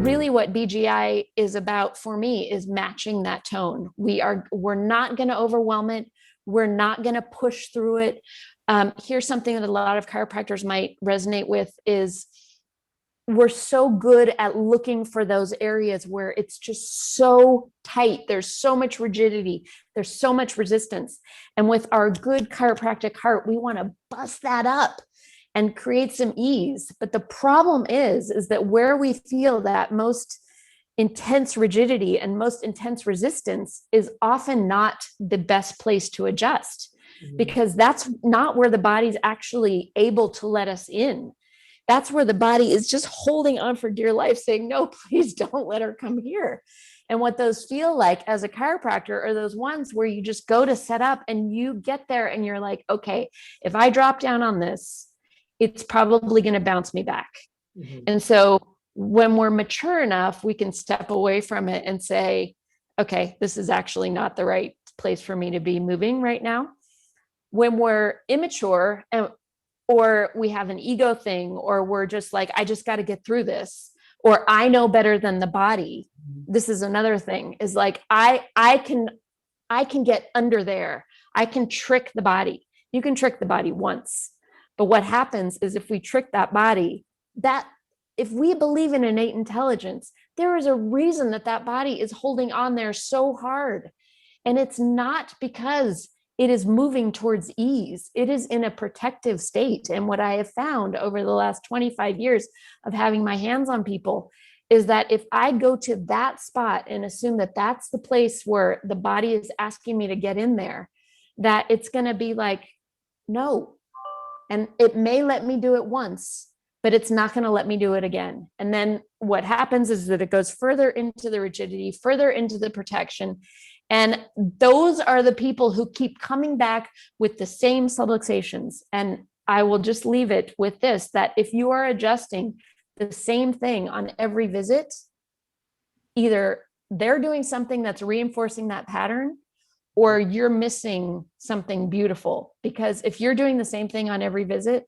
really what BGI is about for me is matching that tone. We're not going to overwhelm it. We're not going to push through it. Here's something that a lot of chiropractors might resonate with is we're so good at looking for those areas where it's just so tight. There's so much rigidity. There's so much resistance. And with our good chiropractic heart, we want to bust that up and create some ease. But the problem is that where we feel that most intense rigidity and most intense resistance is often not the best place to adjust, because that's not where the body's actually able to let us in. That's where the body is just holding on for dear life, saying, no, please don't let her come here. And what those feel like as a chiropractor are those ones where you just go to set up and you get there and you're like, okay, if I drop down on this, it's probably going to bounce me back. And so when we're mature enough, we can step away from it and say, okay, this is actually not the right place for me to be moving right now. When we're immature or we have an ego thing, or we're just like, I just got to get through this, or I know better than the body. This is another thing, is like, I can get under there. I can trick the body. You can trick the body once. But what happens is if we trick that body, that if we believe in innate intelligence, there is a reason that body is holding on there so hard. And it's not because it is moving towards ease. It is in a protective state. And what I have found over the last 25 years of having my hands on people is that if I go to that spot and assume that that's the place where the body is asking me to get in there, that it's going to be like, no. And it may let me do it once, but it's not going to let me do it again. And then what happens is that it goes further into the rigidity, further into the protection. And those are the people who keep coming back with the same subluxations. And I will just leave it with this, that if you are adjusting the same thing on every visit, either they're doing something that's reinforcing that pattern, or you're missing something beautiful. Because if you're doing the same thing on every visit,